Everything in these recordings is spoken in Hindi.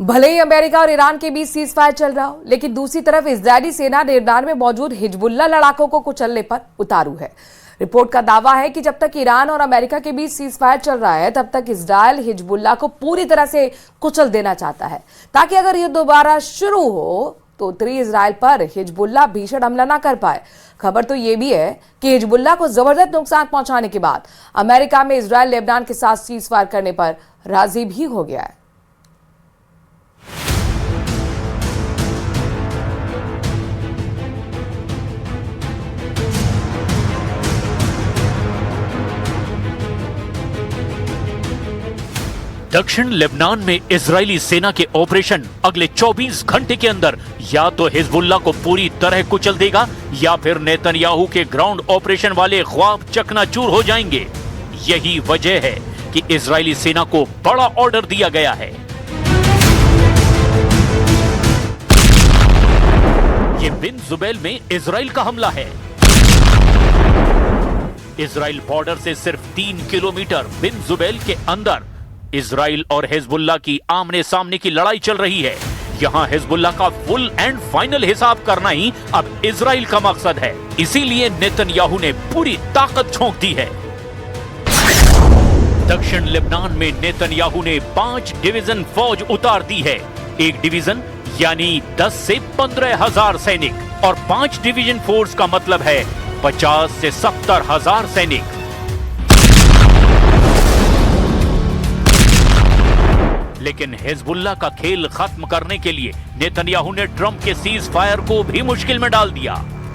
भले ही अमेरिका और ईरान के बीच सीज फायर चल रहा हो, लेकिन दूसरी तरफ इजरायली सेना लेबनान में मौजूद हिजबुल्लाह लड़ाकों को कुचलने पर उतारू है। रिपोर्ट का दावा है कि जब तक ईरान और अमेरिका के बीच सीज फायर चल रहा है, तब तक इजरायल हिजबुल्लाह को पूरी तरह से कुचल देना चाहता है, ताकि अगर ये दोबारा शुरू हो तो उत्तरी इजरायल पर हिजबुल्लाह भीषण हमला ना कर पाए। खबर तो ये भी है कि हिजबुल्लाह को जबरदस्त नुकसान पहुंचाने के बाद अमेरिका में इजरायल लेबनान के साथ सीज फायर करने पर राजी भी हो गया है। दक्षिण लेबनान में इजरायली सेना के ऑपरेशन अगले 24 घंटे के अंदर या तो हिजबुल्लाह को पूरी तरह कुचल देगा या फिर नेतन्याहू के ग्राउंड ऑपरेशन वाले ख्वाब चकनाचूर हो जाएंगे। यही वजह है कि इजरायली सेना को बड़ा ऑर्डर दिया गया है। ये बिन जुबैल में इजराइल का हमला है। इजराइल बॉर्डर से सिर्फ 3 किलोमीटर बिन जुबैल के अंदर इजराइल और हिजबुल्लाह की आमने सामने की लड़ाई चल रही है। यहां हिजबुल्लाह का फुल एंड फाइनल हिसाब करना ही अब इजराइल का मकसद है। इसीलिए नेतन्याहू ने पूरी ताकत झोंक दी है। दक्षिण लेबनान में नेतन्याहू ने 5 डिवीजन फौज उतार दी है। एक डिवीजन यानी 10 से 15 हजार सैनिक और 5 डिवीजन फोर्स का मतलब है 50 से 70 हजार सैनिक। लेकिन हिजबुल्लाह का खेल खत्म करने के लिए नेतन्याहू ने ट्रंप के सीज फायर को भी मुश्किल में डाल दिया।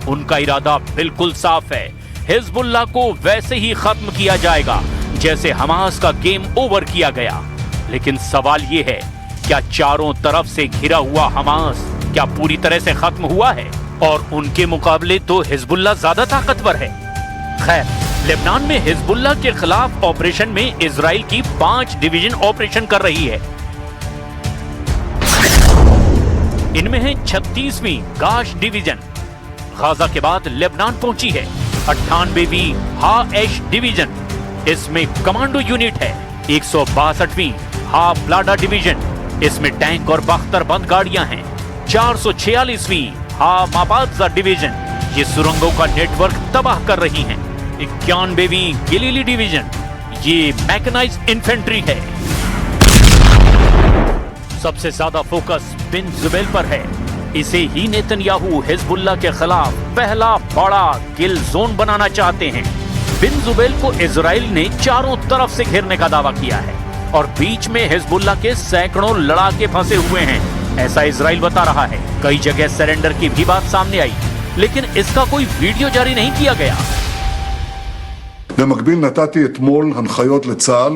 उनका इरादा बिल्कुल साफ है, हिजबुल्लाह को वैसे ही खत्म किया जाएगा जैसे हमास का गेम ओवर किया गया। लेकिन सवाल यह है, क्या चारों तरफ से घिरा हुआ हमास क्या पूरी तरह से खत्म हुआ है? और उनके मुकाबले तो हिजबुल्लाह ज्यादा ताकतवर है। खैर, लेबनान में हिजबुल्लाह के खिलाफ ऑपरेशन में इजराइल की 5 डिवीजन ऑपरेशन कर रही है। इनमें है 36वीं गाश डिवीजन। गाजा के बाद लेबनान पहुंची है 98वीं हाएश डिवीजन। इसमें कमांडो यूनिट है 162वीं हा प्लाडा डिवीजन। इसमें टैंक और बख्तरबंद गाड़ियां हैं। 446वीं हा माबाजा डिवीजन, ये सुरंगों का नेटवर्क तबाह कर रही हैं। 91वीं गिलीली डिवीजन, ये मैकेनाइज्ड इन्फेंट्री है। सबसे ज्यादा फोकस बिन जुबैल पर है। इसे ही नेतन्याहू हिजबुल्लाह के खिलाफ पहला बड़ा किल जोन बनाना चाहते हैं। बिन जुबैल को इजराइल ने चारों तरफ से घेरने का दावा किया है और बीच में हिजबुल्लाह के सैकड़ों लड़ाके फंसे हुए हैं, ऐसा इजराइल बता रहा है। कई जगह सरेंडर की भी बात सामने आई, लेकिन इसका कोई वीडियो जारी नहीं किया गया। במקביל נתתי אתמול הנחיות לצה"ל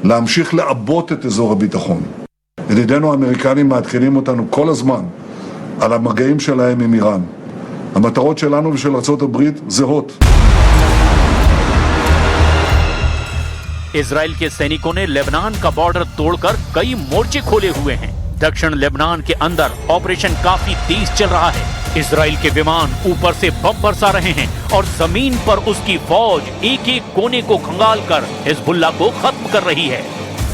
להמשיך לעבות את אזור הביטחון. ידידינו האמריקנים מעדכנים אותנו כל הזמן על המגעים שלהם עם איראן. המטרות שלנו ושל ארצות הברית זהות. इजराइल के सैनिकों ने लेबनान का बॉर्डर तोड़कर कई मोर्चे खोले हुए हैं। दक्षिण लेबनान के अंदर ऑपरेशन काफी तेज चल रहा है। इजराइल के विमान ऊपर से बम बरसा रहे हैं और जमीन पर उसकी फौज एक एक कोने को खंगाल कर हिजबुल्लाह को खत्म कर रही है।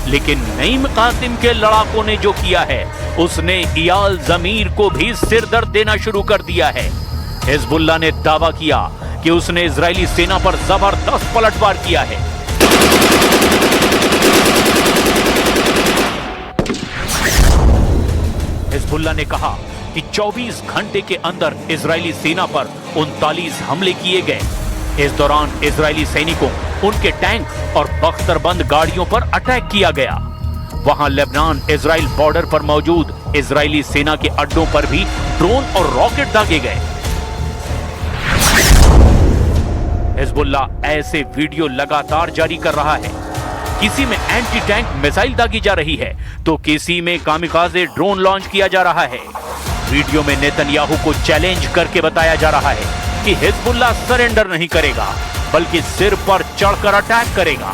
लेकिन नईम कासिम के लड़ाकों ने जो किया है, उसने इयाल जमीर को भी सिरदर्द देना शुरू कर दिया है। हिजबुल्लाह ने दावा किया कि उसने इजरायली सेना पर जबरदस्त पलटवार किया है। हिजबुल्लाह ने कहा कि 24 घंटे के अंदर इजरायली सेना पर 39 हमले किए गए। इस दौरान इजरायली सैनिकों, उनके टैंक और बख्तरबंद गाड़ियों पर अटैक किया गया। वहां लेबनान इजराइल बॉर्डर पर मौजूद इजरायली सेना के अड्डों पर भी ड्रोन और रॉकेट दागे गए। हिजबुल्लाह ऐसे वीडियो लगातार जारी कर रहा है। किसी में एंटी टैंक मिसाइल दागी जा रही है तो किसी में कामिकाजे ड्रोन लॉन्च किया जा रहा है। वीडियो में नेतन्याहू को चैलेंज करके बताया जा रहा है कि हिजबुल्लाह सरेंडर नहीं करेगा, बल्कि सिर पर चढ़कर अटैक करेगा।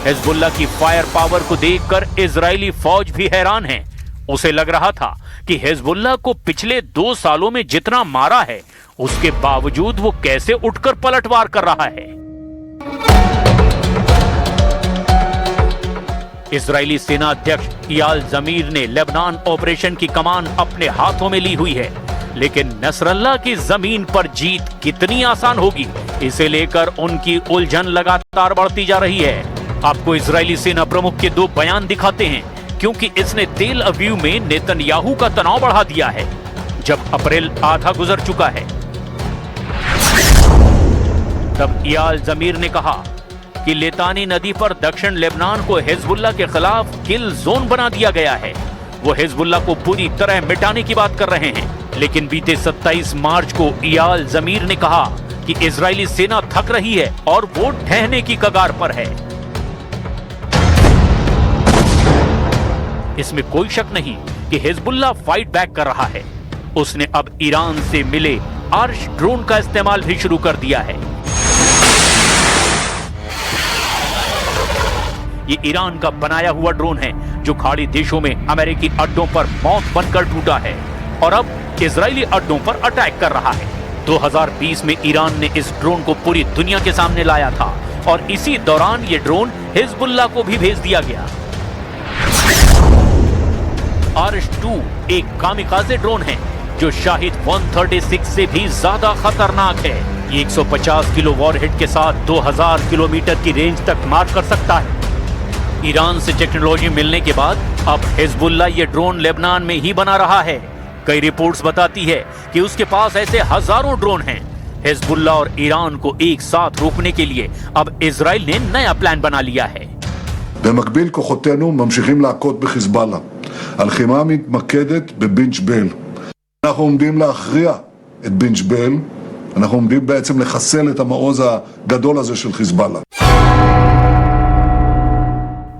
हिजबुल्लाह की फायर पावर को देखकर इजरायली फौज भी हैरान है। उसे लग रहा था कि हिजबुल्लाह को पिछले 2 सालों में जितना मारा है, उसके बावजूद वो कैसे उठकर पलटवार कर रहा है। इजरायली सेना अध्यक्ष इयाल ज़मीर ने लेबनान ऑपरेशन की कमान अपने हाथों में ली हुई है, लेकिन नसरल्ला की जमीन पर जीत कितनी आसान होगी, इसे लेकर उनकी उलझन लगातार बढ़ती जा रही है। आपको इजरायली सेना प्रमुख के 2 बयान दिखाते हैं, क्योंकि इसने तेल अवीव में नेतन्याहू का तनाव बढ़ा दिया है। जब अप्रैल आधा गुजर चुका है, तब इयाल ज़मीर ने कहा कि लितानी नदी पर दक्षिण लेबनान को हिजबुल्लाह के खिलाफ किल जोन बना दिया गया है। वो हिजबुल्लाह को पूरी तरह मिटाने की बात कर रहे हैं, लेकिन बीते 27 मार्च को इयाल ज़मीर ने कहा कि इजरायली सेना थक रही है और वो ढहने की कगार पर है। इसमें कोई शक नहीं कि हिजबुल्लाह फाइट बैक कर रहा है। उसने अब ईरान से मिले आर्श ड्रोन का इस्तेमाल भी शुरू कर दिया है। ये ईरान का बनाया हुआ ड्रोन है जो खाड़ी देशों में अमेरिकी अड्डों पर मौत बनकर टूटा है और अब इजरायली अड्डों पर अटैक कर रहा है। 2020 में ईरान ने इस ड्रोन को पूरी दुनिया के सामने लाया था और इसी दौरान ये ड्रोन हिजबुल्लाह को भी भेज दिया गया। आर्श-2 एक कामिकाज़े ड्रोन है जो शाहिद 136 से भी ज्यादा खतरनाक है। ये 150 किलो वॉरहेड के साथ 2000 किलोमीटर की रेंज तक मार कर सकता है। ईरान से टेक्नोलॉजी मिलने के बाद अब हिजबुल्लाह ये ड्रोन लेबनान में ही बना रहा है। कई रिपोर्ट्स बताती है कि उसके पास ऐसे हजारों ड्रोन हैं। हिजबुल्लाह और ईरान को एक साथ रोकने के लिए अब इजराइल ने नया प्लान बना लिया है। במקביל כוחותינו ממשיכים להכות בחיזבאללה. הלחימה מתמקדת בבן ג'בייל. אנחנו עומדים להכריע את בן ג'בייל. אנחנו עומדים בעצם לחסל את המעוז הגדול הזה של חיזבאללה.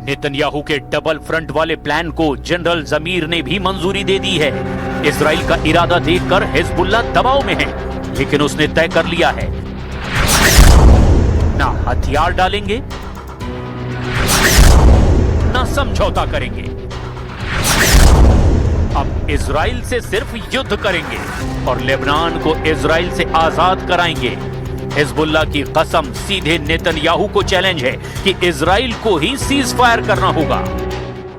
नेतन्याहू के डबल फ्रंट वाले प्लान को जनरल ज़मीर ने भी मंजूरी दे दी है। इजराइल का इरादा देखकर हिजबुल्लाह दबाव में है, लेकिन उसने तय कर लिया है ना हथियार डालेंगे ना समझौता करेंगे। अब इजराइल से सिर्फ युद्ध करेंगे और लेबनान को इजराइल से आजाद कराएंगे। हिजबुल्लाह की कसम सीधे नेतन्याहू को चैलेंज है कि इजराइल को ही सीज फायर करना होगा।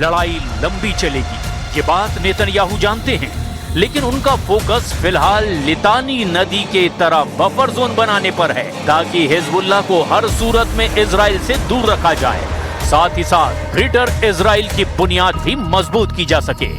लड़ाई लंबी चलेगी, ये बात नेतन्याहू जानते हैं, लेकिन उनका फोकस फिलहाल लितानी नदी के तरफ बफर जोन बनाने पर है, ताकि हिजबुल्लाह को हर सूरत में इजराइल से दूर रखा जाए। साथ ही साथ ग्रेटर इजराइल की बुनियाद भी मजबूत की जा सके।